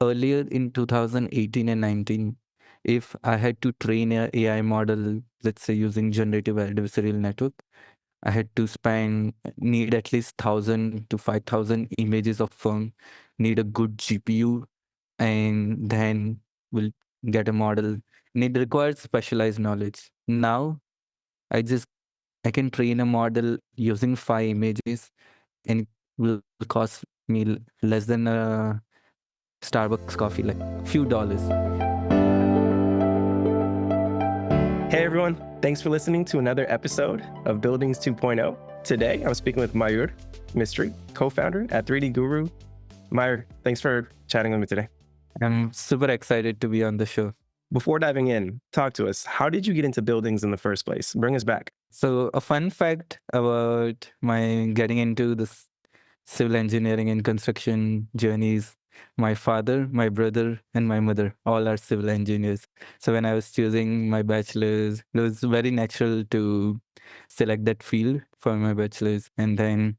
earlier in 2018 and 19, if I had to train a AI model, let's say using generative adversarial network, I had to need at least 1,000 to 5,000 images of film, need a good GPU, and then we'll get a model. And it requires specialized knowledge. Now, I just I can train a model using 5 images, and it will cost me less than a Starbucks coffee, like few dollars. Hey everyone, thanks for listening to another episode of Buildings 2.0. Today, I'm speaking with Mayur Mistry, co-founder at 3D Guru. Mayur, thanks for chatting with me today. I'm super excited to be on the show. Before diving in, talk to us. How did you get into buildings in the first place? Bring us back. So a fun fact about my getting into this civil engineering and construction journeys, my father, my brother, and my mother all are civil engineers. So when I was choosing my bachelor's, it was very natural to select that field for my bachelor's. And then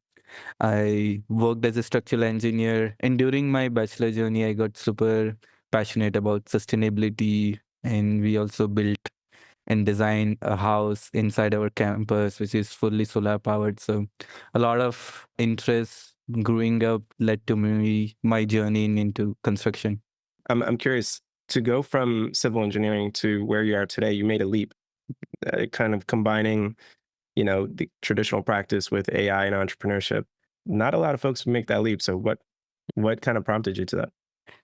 I worked as a structural engineer. And during my bachelor journey, I got super passionate about sustainability. And we also built and designed a house inside our campus, which is fully solar powered. So a lot of interest growing up led to my journey into construction. I'm curious, to go from civil engineering to where you are today, you made a leap, kind of combining, the traditional practice with AI and entrepreneurship. Not a lot of folks make that leap. So what kind of prompted you to that?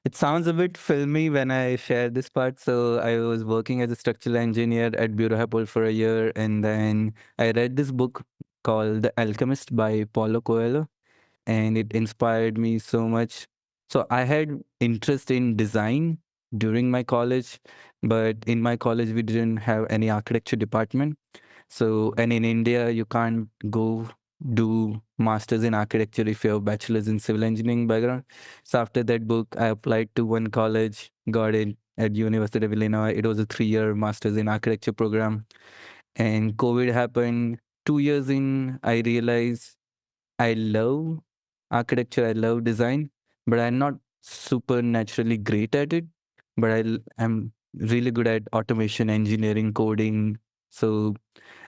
It sounds a bit filmy when I share this part. So I was working as a structural engineer at Bureau Hapol for a year, and then I read this book called The Alchemist by Paulo Coelho, and it inspired me so much. So I had interest in design during my college, but in my college we didn't have any architecture department. So, and in India you can't go do masters in architecture if you have bachelor's in civil engineering background. So after that book, I applied to one college, got in at University of Illinois. It was a 3-year masters in architecture program, and COVID happened. 2 years in, I realized I love architecture, I love design, but I'm not super naturally great at it. But am really good at automation, engineering, coding. So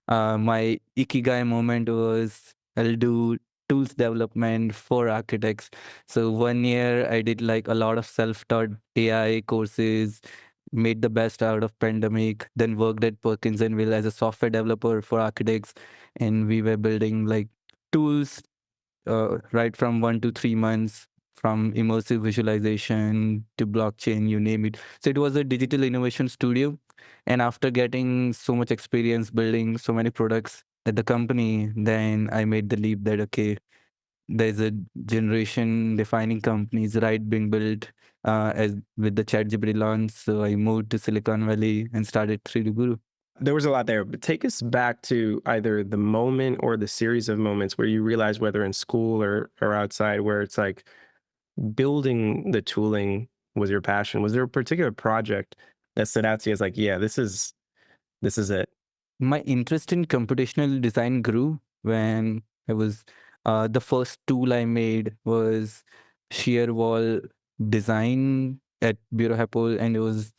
my ikigai moment was I'll do tools development for architects. So 1 year I did like a lot of self-taught AI courses, made the best out of pandemic, then worked at Perkins and Will as a software developer for architects, and we were building like tools right from 1 to 3 months, from immersive visualization to blockchain, you name it. So it was a digital innovation studio. And after getting so much experience building so many products at the company, then I made the leap that, okay, there's a generation defining companies right being built as with the ChatGPT launch. So I moved to Silicon Valley and started 3D Guru. There was a lot there, but take us back to either the moment or the series of moments where you realize, whether in school or outside, where it's like building the tooling was your passion. Was there a particular project that stood out to you as like, yeah, this is it? My interest in computational design grew when I was the first tool I made was shear wall design at Bureau Hapol, and it was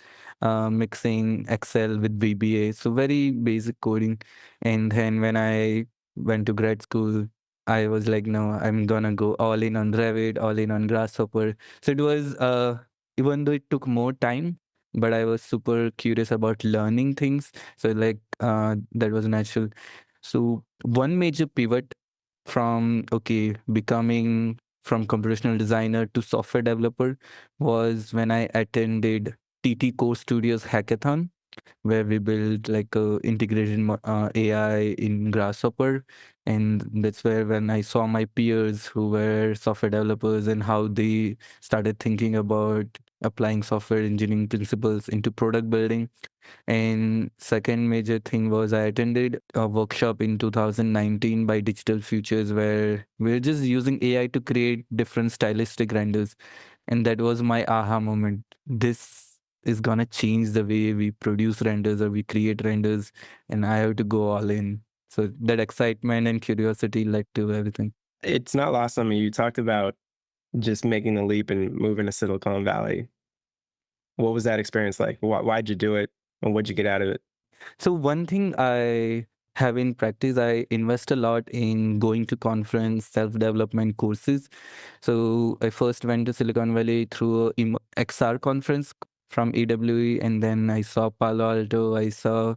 mixing Excel with VBA, so very basic coding. And then when I went to grad school, I was like, no, I'm gonna go all in on Revit, all in on Grasshopper. So it was even though it took more time, but I was super curious about learning things. So like that was natural. So one major pivot from becoming from computational designer to software developer was when I attended TT Core Studios hackathon, where we built like a integrated AI in Grasshopper. And that's where when I saw my peers who were software developers and how they started thinking about applying software engineering principles into product building. And second major thing was I attended a workshop in 2019 by Digital Futures where we're just using AI to create different stylistic renders. And that was my aha moment. This is gonna change the way we produce renders or we create renders, and I have to go all in. So that excitement and curiosity led to everything. It's not lost on me. You talked about just making the leap and moving to Silicon Valley. What was that experience like? Why'd you do it, and what'd you get out of it? So one thing I have in practice, I invest a lot in going to conference, self-development courses. So I first went to Silicon Valley through a XR conference from AWE, and then I saw Palo Alto. I saw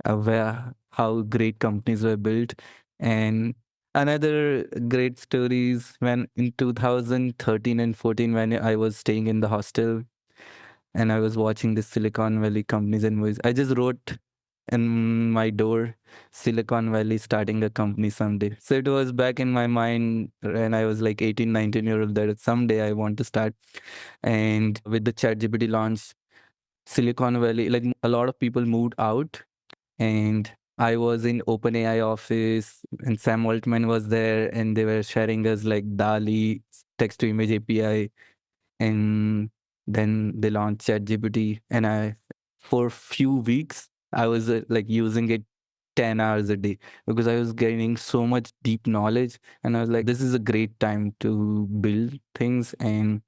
where how great companies were built, and another great stories when in 2013 and 14 when I was staying in the hostel and I was watching the Silicon Valley companies and movies. I just wrote in my door, Silicon Valley starting a company someday. So it was back in my mind when I was like 18, 19 year old that someday I want to start. And with the ChatGPT launch, Silicon Valley, like a lot of people moved out, and I was in OpenAI office and Sam Altman was there and they were sharing us like DALI text to image API, and then they launched ChatGPT, and I for few weeks I was like using it 10 hours a day because I was gaining so much deep knowledge, and I was like, this is a great time to build things. And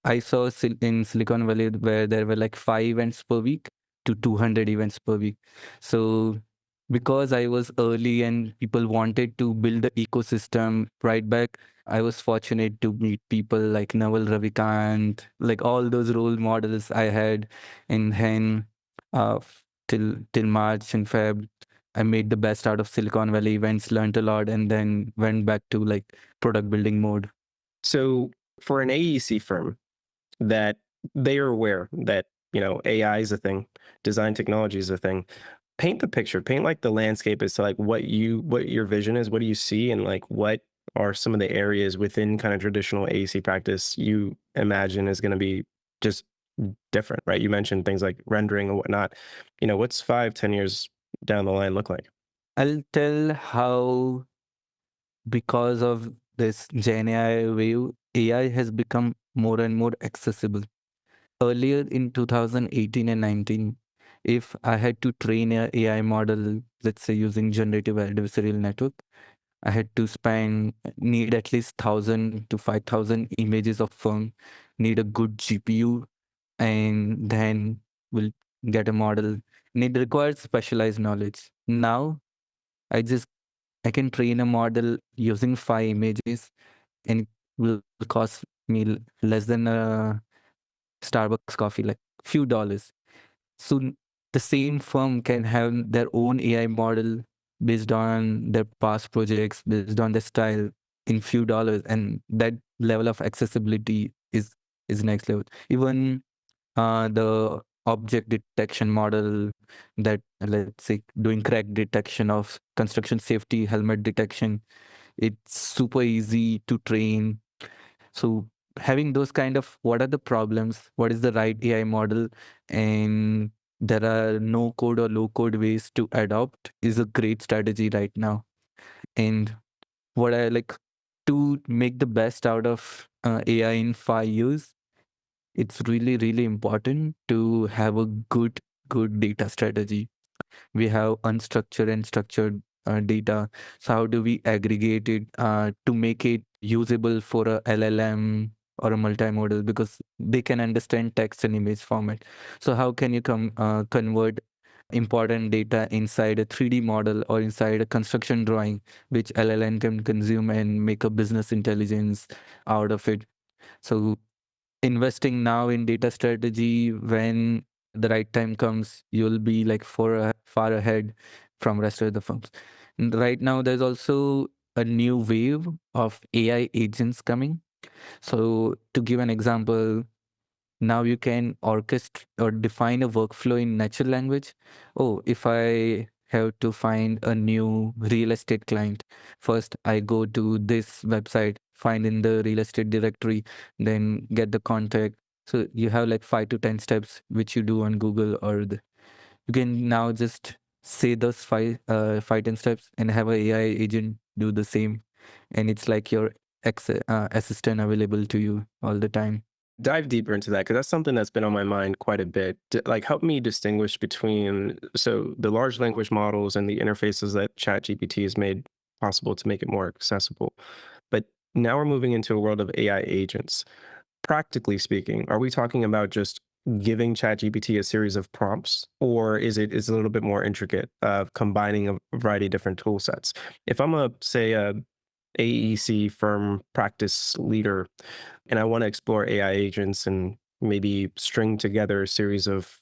I saw in Silicon Valley where there were like 5 events per week to 200 events per week. So because I was early and people wanted to build the ecosystem right back, I was fortunate to meet people like Naval Ravikant, like all those role models I had. And then till March and Feb, I made the best out of Silicon Valley events, learned a lot, and then went back to like product building mode. So for an AEC firm that they are aware that, AI is a thing, design technology is a thing, paint the picture, paint like the landscape as to like what your vision is, what do you see, and like what are some of the areas within kind of traditional AEC practice you imagine is going to be just different, right? You mentioned things like rendering and whatnot. What's 5, 10 years down the line look like? I'll tell how, because of this Gen AI wave, AI has become more and more accessible. Earlier in 2018 and 19, if I had to train a AI model, let's say using generative adversarial network, I had to need at least 1,000 to 5,000 images of firm, need a good GPU, and then we'll get a model. And it requires specialized knowledge. Now, I just I can train a model using 5 images, and it will cost me less than a Starbucks coffee, like few dollars. So the same firm can have their own AI model based on their past projects, based on their style in few dollars, and that level of accessibility is next level. Even the object detection model that, let's say, doing crack detection of construction safety, helmet detection, it's super easy to train. So having those kind of what are the problems, what is the right AI model, and there are no code or low code ways to adopt is a great strategy right now. And what I like to make the best out of AI in 5 years, it's really, really important to have a good data strategy. We have unstructured and structured data. So how do we aggregate it to make it usable for a LLM or a multimodal, because they can understand text and image format. So how can you convert important data inside a 3D model or inside a construction drawing, which LLM can consume and make a business intelligence out of it? So investing now in data strategy, when the right time comes, you'll be like far ahead from rest of the firms. And right now there's also a new wave of AI agents coming. So to give an example, now you can orchestrate or define a workflow in natural language. Oh, if I have to find a new real estate client, first I go to this website, find in the real estate directory, then get the contact. So you have like 5 to 10 steps which you do on Google, or you can now just say those 5 10 steps and have a AI agent do the same, and it's like your assistant available to you all the time. Dive deeper into that because that's something that's been on my mind quite a bit. Like, help me distinguish between the large language models and the interfaces that ChatGPT has made possible to make it more accessible. But now we're moving into a world of AI agents. Practically speaking, are we talking about just giving ChatGPT a series of prompts, or is it a little bit more intricate of combining a variety of different tool sets? If I'm a say a AEC firm practice leader and I want to explore AI agents and maybe string together a series of,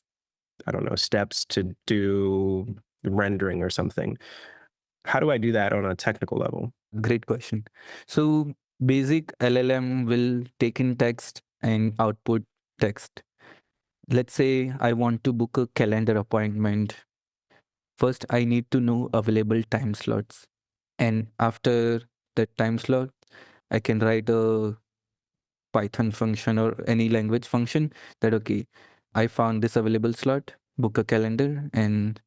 I don't know, steps to do rendering or something, how do I do that on a technical level? Great question. So basic LLM will take in text and output text. Let's say I want to book a calendar appointment. First, I need to know available time slots. And after that time slot, I can write a Python function or any language function that, okay, I found this available slot, book a calendar, and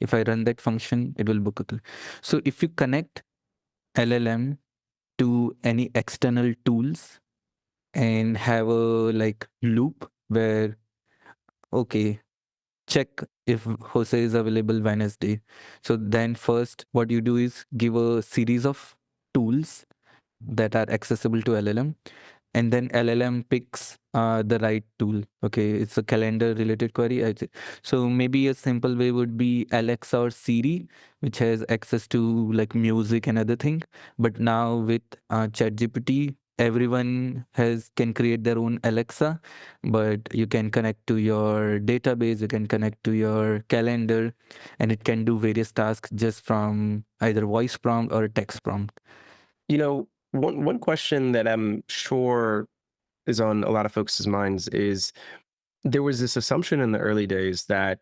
if I run that function, it will book a So if you connect LLM to any external tools and have a like loop where, okay, check if Jose is available Wednesday. So then first what you do is give a series of tools that are accessible to LLM, and then LLM picks the right tool. Okay, it's a calendar related query. So maybe a simple way would be Alexa or Siri, which has access to like music and other thing. But now with ChatGPT, everyone has can create their own Alexa, but you can connect to your database, you can connect to your calendar, and it can do various tasks just from either voice prompt or text prompt. You know, one question that I'm sure is on a lot of folks' minds is there was this assumption in the early days that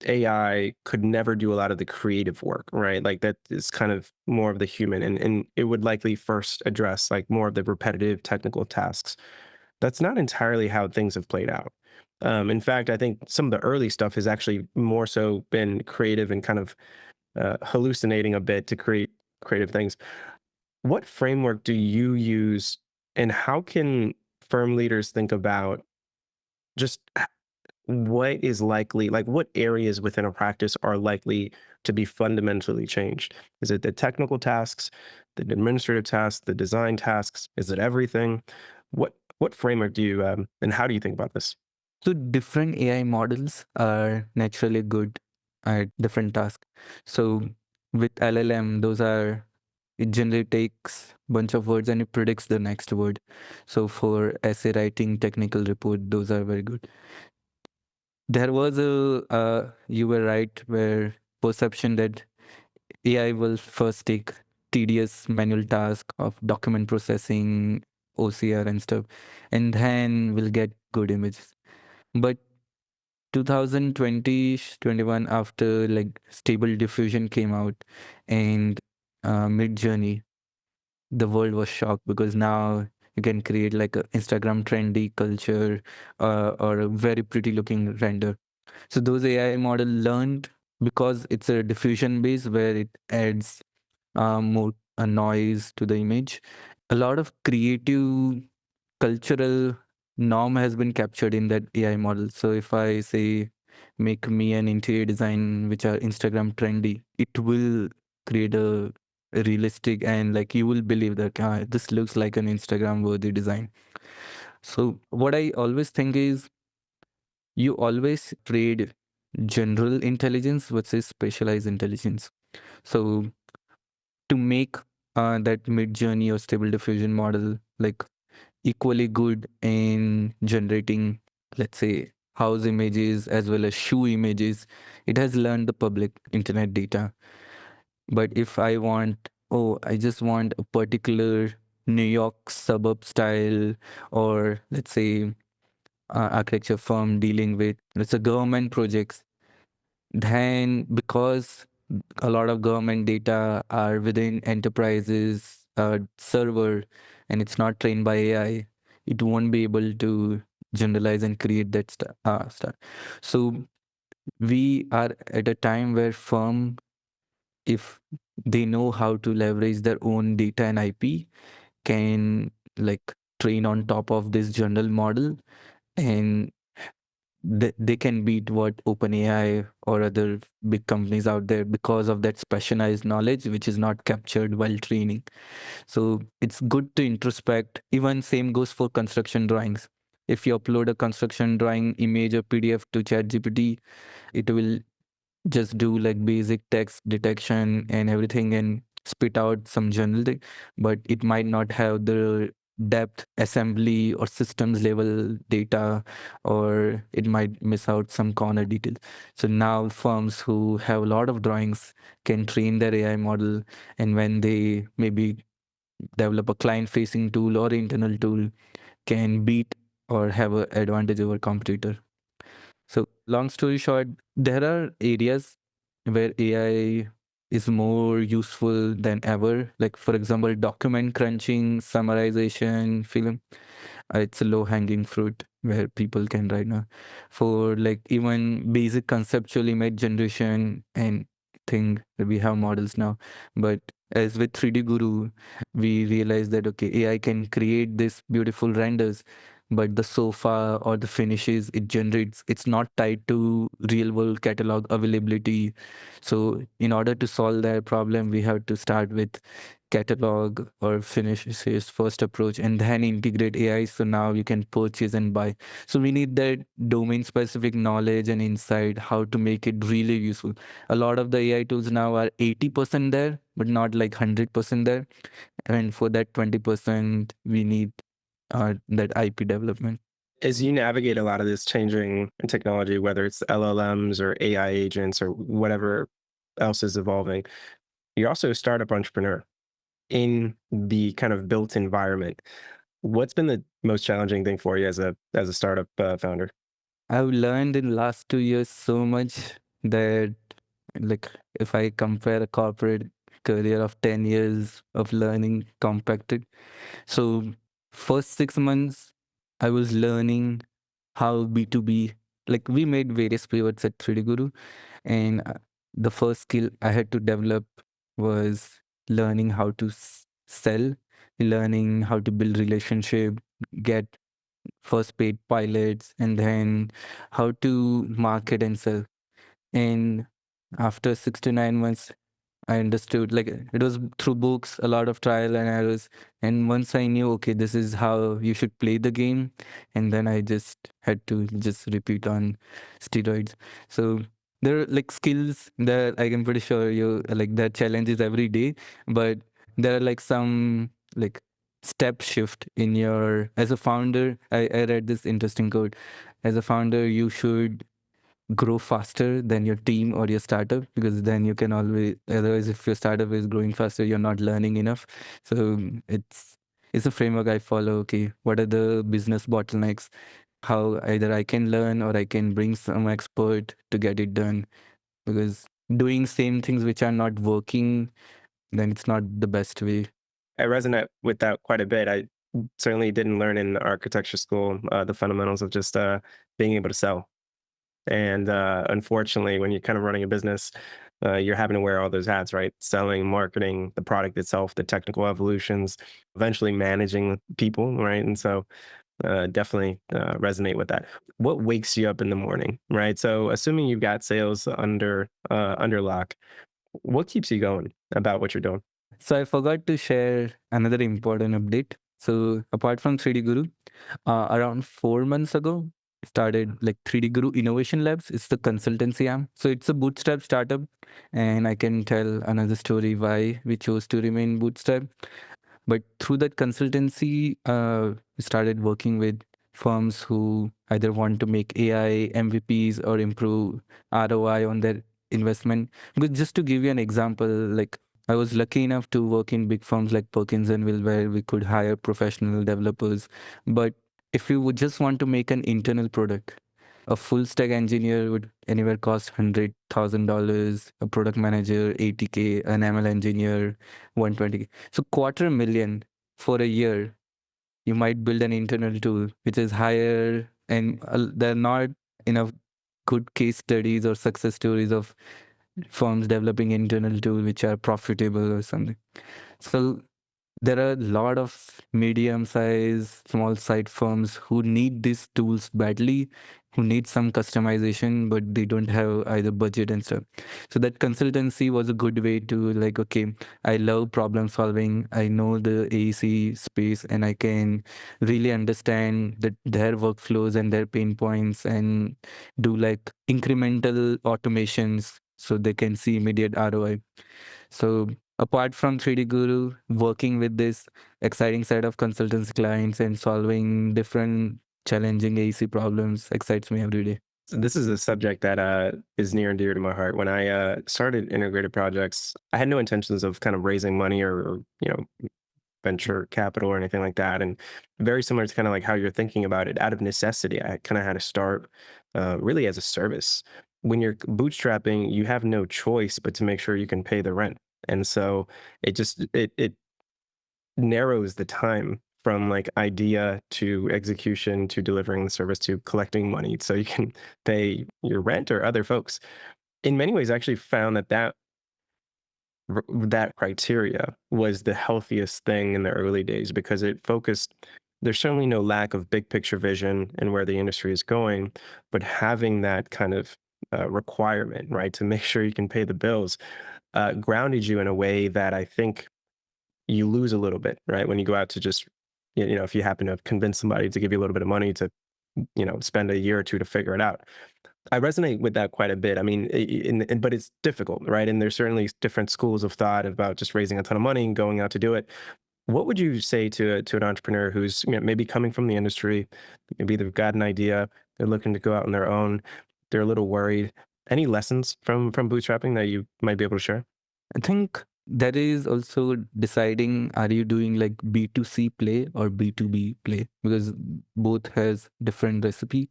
AI could never do a lot of the creative work, right? Like that is kind of more of the human, and it would likely first address like more of the repetitive technical tasks. That's not entirely how things have played out. In fact, I think some of the early stuff has actually more so been creative and kind of hallucinating a bit to create creative things. What framework do you use, and how can firm leaders think about just what is likely, like what areas within a practice are likely to be fundamentally changed? Is it the technical tasks, the administrative tasks, the design tasks? Is it everything? What framework do you and how do you think about this? So different AI models are naturally good at different tasks. So with LLM, those are it generally takes bunch of words and it predicts the next word. So for essay writing, technical report, those are very good. There was a you were right where perception that AI will first take tedious manual task of document processing, OCR and stuff, and then we'll get good images. But 2020 21 after like stable diffusion came out and mid journey, the world was shocked because now you can create like a Instagram trendy culture or a very pretty looking render. So those AI model learned because it's a diffusion base where it adds more noise to the image. A lot of creative cultural norm has been captured in that AI model. So if I say make me an interior design which are Instagram trendy, it will create a realistic and like you will believe that this looks like an Instagram worthy design. So what I always think is you always trade general intelligence versus specialized intelligence. So to make that mid journey or stable diffusion model like equally good in generating, let's say, house images as well as shoe images. It has learned the public internet data. But if I want, oh, I just want a particular New York suburb style, or let's say, architecture firm dealing with, let's say, government projects, then because a lot of government data are within enterprises server and it's not trained by AI, it won't be able to generalize and create that stuff. So we are at a time where firm, if they know how to leverage their own data and IP, can like train on top of this general model and they can beat what OpenAI or other big companies out there because of that specialized knowledge which is not captured while training. So it's good to introspect. Even same goes for construction drawings. if you upload a construction drawing image or PDF to ChatGPT, it will just do like basic text detection and everything and spit out some general thing, but it might not have the depth assembly or systems level data, or it might miss out some corner details. So now firms who have a lot of drawings can train their AI model, and when they maybe develop a client facing tool or internal tool, can beat or have an advantage over competitor. So long story short, there are areas where AI is more useful than ever. Like for example, document crunching, summarization, film. It's a low hanging fruit where people can right now. For like even basic conceptual image generation and thing, we have models now. But as with 3D Guru, we realized that okay, AI can create this beautiful renders, but the sofa or the finishes it generates, it's not tied to real world catalog availability. So in order to solve that problem, we have to start with catalog or finishes first approach and then integrate AI. So now you can purchase and buy. So we need that domain specific knowledge and insight how to make it really useful. A lot of the AI tools now are 80% there, but not like 100% there. And for that 20%, we need that IP development. As you navigate a lot of this changing technology, whether it's LLMs or AI agents or whatever else is evolving, you're also a startup entrepreneur in the kind of built environment. What's been the most challenging thing for you as a startup founder? I've learned in the last 2 years so much that, like, if I compare a corporate career of 10 years of learning compacted. So, first 6 months, I was learning how B2B, like, we made various pivots at 3D Guru. And the first skill I had to develop was learning how to sell, learning how to build relationship, get first paid pilots, and then how to market and sell. And after 6 to 9 months, I understood, like it was through books, a lot of trial and errors. And once I knew, okay, this is how you should play the game, and then I just had to just repeat on steroids. So there are like skills that I can pretty sure you like that challenges every day, but there are like some like step shift in your as a founder. I read this interesting quote. As a founder, you should grow faster than your team or your startup, because then you can always, otherwise if your startup is growing faster you're not learning enough. So it's a framework I follow. Okay, what are the business bottlenecks, how either I can learn or I can bring some expert to get it done, because doing same things which are not working, then it's not the best way. I resonate with that quite a bit. I certainly didn't learn in architecture school the fundamentals of just being able to sell. And unfortunately, when you're kind of running a business, you're having to wear all those hats, right? Selling, marketing, the product itself, the technical evolutions, eventually managing people, right? And so definitely resonate with that. What wakes you up in the morning, right? So assuming you've got sales under lock, what keeps you going about what you're doing? So I forgot to share another important update. So apart from 3D Guru, around 4 months ago, started like 3D Guru Innovation Labs. It's the consultancy arm. So it's a bootstrap startup, and I can tell another story why we chose to remain bootstrap. But through that consultancy, we started working with firms who either want to make AI MVPs or improve ROI on their investment. But just to give you an example, like I was lucky enough to work in big firms like Perkins and Will, where we could hire professional developers. But if you would just want to make an internal product, a full stack engineer would anywhere cost $100,000, a product manager 80K, an ML engineer 120K. So quarter million for a year, you might build an internal tool which is higher, and there are not enough good case studies or success stories of firms developing internal tool which are profitable or something. So there are a lot of medium-sized, small-side firms who need these tools badly, who need some customization, but they don't have either budget and stuff. So that consultancy was a good way to like, okay, I love problem solving. I know the AEC space, and I can really understand their workflows and their pain points, and do like incremental automations so they can see immediate ROI. So apart from 3D Guru, working with this exciting set of consultants clients and solving different challenging AEC problems excites me every day. So this is a subject that is near and dear to my heart. When I started integrated projects, I had no intentions of kind of raising money or venture capital or anything like that. And very similar to kind of like how you're thinking about it, out of necessity, I kind of had to start really as a service. When you're bootstrapping, you have no choice but to make sure you can pay the rent. And so it narrows the time from like idea to execution to delivering the service to collecting money so you can pay your rent or other folks. In many ways, I actually found that criteria was the healthiest thing in the early days because it focused. There's certainly no lack of big picture vision and where the industry is going, but having that kind of requirement, right, to make sure you can pay the bills, grounded you in a way that I think you lose a little bit, right, when you go out to just, if you happen to convince somebody to give you a little bit of money to, spend a year or two to figure it out. I resonate with that quite a bit. I mean, but it's difficult, right? And there's certainly different schools of thought about just raising a ton of money and going out to do it. What would you say to an entrepreneur who's maybe coming from the industry, maybe they've got an idea, they're looking to go out on their own, they're a little worried. Any lessons from bootstrapping that you might be able to share? I think that is also deciding, are you doing like B2C play or B2B play, because both has different recipe.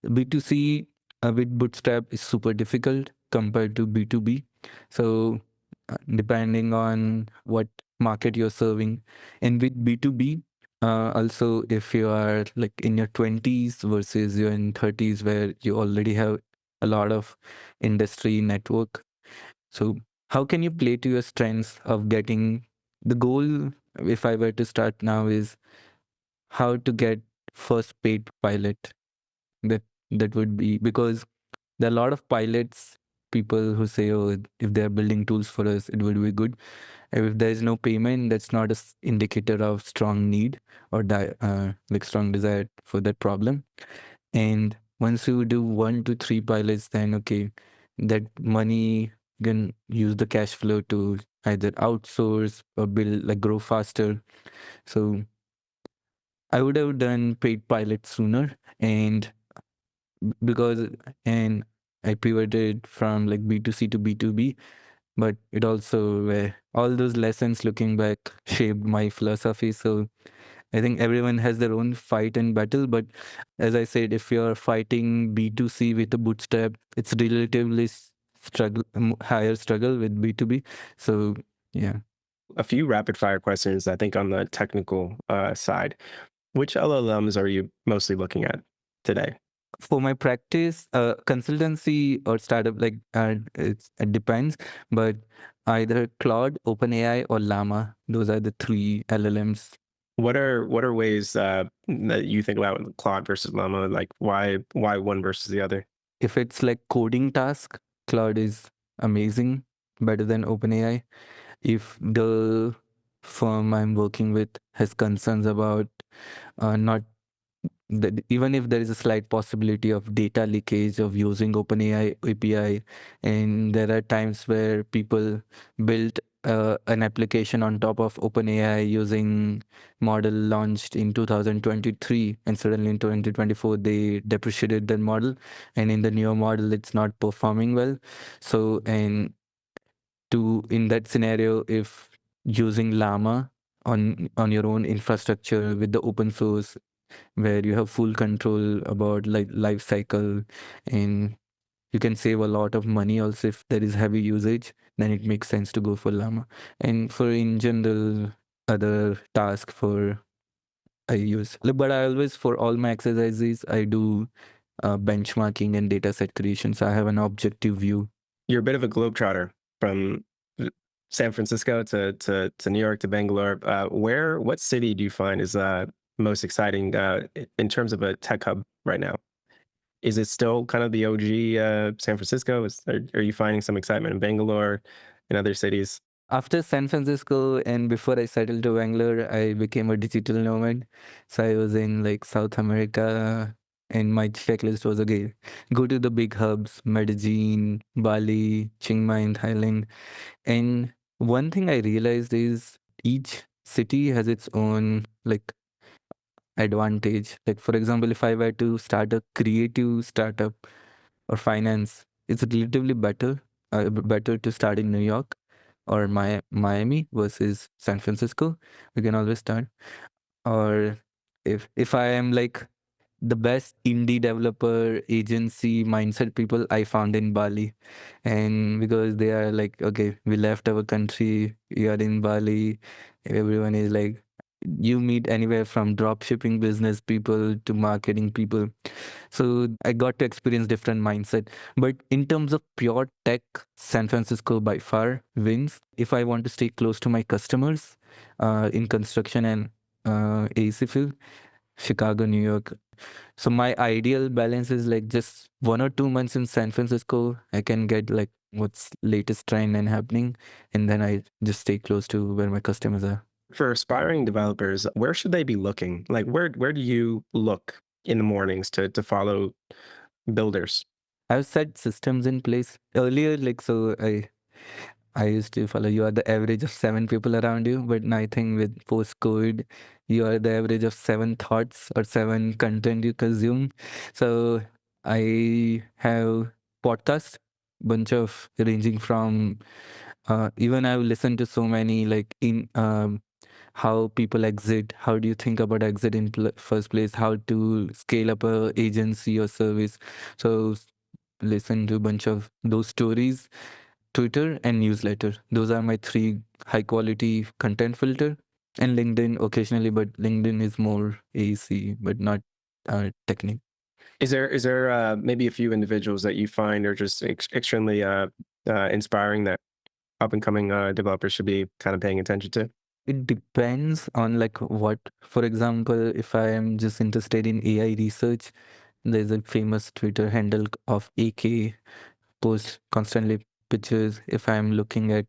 B2C with Bootstrap is super difficult compared to B2B. So depending on what market you're serving, and with B2B, also if you are like in your 20s versus you're in 30s where you already have a lot of industry network. So how can you play to your strengths of getting the goal? If I were to start now, is how to get first paid pilot. That that would be, because there are a lot of pilots, people who say, oh, if they're building tools for us, it would be good. And if there is no payment, that's not a indicator of strong need or like strong desire for that problem. And once you do 1 to 3 pilots, then okay, that money you can use the cash flow to either outsource or build, like grow faster. So I would have done paid pilots sooner, and because and I pivoted from like B2C to B2B, but it also all those lessons looking back shaped my philosophy. So I think everyone has their own fight and battle, but as I said, if you're fighting B2C with a bootstrap, it's relatively higher struggle with B2B. So yeah. A few rapid fire questions, I think, on the technical side. Which LLMs are you mostly looking at today? For my practice, consultancy or startup, like it depends, but either Claude, OpenAI, or Llama. Those are the 3 LLMs. What are ways that you think about Claude versus Llama? Like why one versus the other? If it's like coding task, Claude is amazing, better than OpenAI. If the firm I'm working with has concerns about not that, even if there is a slight possibility of data leakage of using OpenAI API, and there are times where people built an application on top of OpenAI using model launched in 2023, and suddenly in 2024 they depreciated that model, and in the newer model it's not performing well. So, and in that scenario, if using Llama on your own infrastructure with the open source, where you have full control about like life cycle, and you can save a lot of money also if there is heavy usage, then it makes sense to go for Llama. And for in general other task for I use, but I always, for all my exercises, I do benchmarking and data set creation, so I have an objective view. You're a bit of a globetrotter from San Francisco to New York to Bangalore. What city do you find is most exciting in terms of a tech hub right now? Is it still kind of the OG San Francisco? Are you finding some excitement in Bangalore and other cities? After San Francisco and before I settled to Bangalore, I became a digital nomad. So I was in like South America, and my checklist was okay, go to the big hubs, Medellin, Bali, Chiang Mai in Thailand. And one thing I realized is each city has its own like advantage. Like for example, if I were to start a creative startup or finance, it's relatively better to start in New York or Miami versus San Francisco. We can always start. Or if I am like the best indie developer agency mindset people I found in Bali. And because they are like, okay, we left our country, we are in Bali, everyone is like, you meet anywhere from drop shipping business people to marketing people. So I got to experience different mindset. But in terms of pure tech, San Francisco by far wins. If I want to stay close to my customers in construction and AEC field, Chicago, New York. So my ideal balance is like just 1 or 2 months in San Francisco. I can get like what's latest trend and happening, and then I just stay close to where my customers are. For aspiring developers, where should they be looking? Like where do you look in the mornings to follow builders? I've set systems in place earlier, like so I used to follow you are the average of 7 people around you, but now I think with post-COVID, you are the average of 7 thoughts or 7 content you consume. So I have podcasts, bunch of ranging from even I've listened to so many like in how people exit, how do you think about exit in first place, how to scale up a agency or service. So listen to a bunch of those stories. Twitter and newsletter. Those are my three high quality content filter. And LinkedIn occasionally, but LinkedIn is more AEC, but not technique. Is there maybe a few individuals that you find are just extremely inspiring that up and coming developers should be kind of paying attention to? It depends on like what, for example, if I am just interested in AI research, there's a famous Twitter handle of AK post constantly pictures. If I'm looking at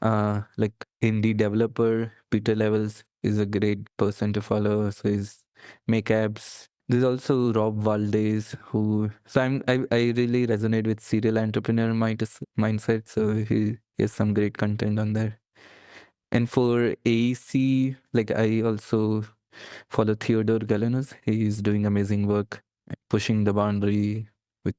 like indie developer, Peter Levels is a great person to follow. So he's make apps. There's also Rob Valdez who so I really resonate with serial entrepreneur mindset. So he has some great content on there. And for AEC, like I also follow Theodore Galanos. He's doing amazing work, pushing the boundary with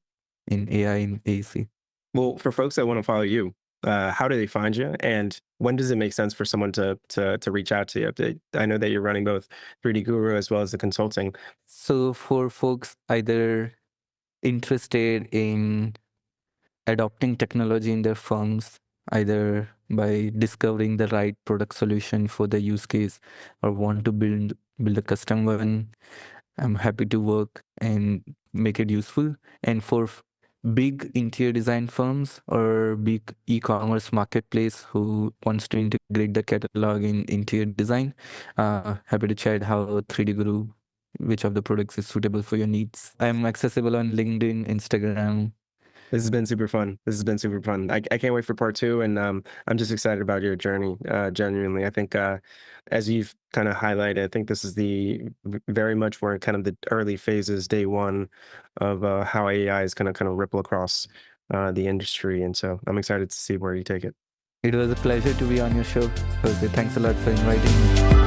in AI in AEC. Well, for folks that want to follow you, how do they find you? And when does it make sense for someone to reach out to you? I know that you're running both 3D Guru as well as the consulting. So for folks either interested in adopting technology in their firms, either by discovering the right product solution for the use case or want to build a custom one, I'm happy to work and make it useful. And for big interior design firms or big e-commerce marketplace who wants to integrate the catalog in interior design, happy to chat how 3D Guru, which of the products is suitable for your needs. I'm accessible on LinkedIn, Instagram. This has been super fun. This has been super fun. I can't wait for part two, and I'm just excited about your journey. Genuinely, I think as you've kind of highlighted, I think this is very much we're in kind of the early phases, day one of how AI is going to kind of ripple across the industry, and so I'm excited to see where you take it. It was a pleasure to be on your show, Jose. Thanks a lot for inviting me.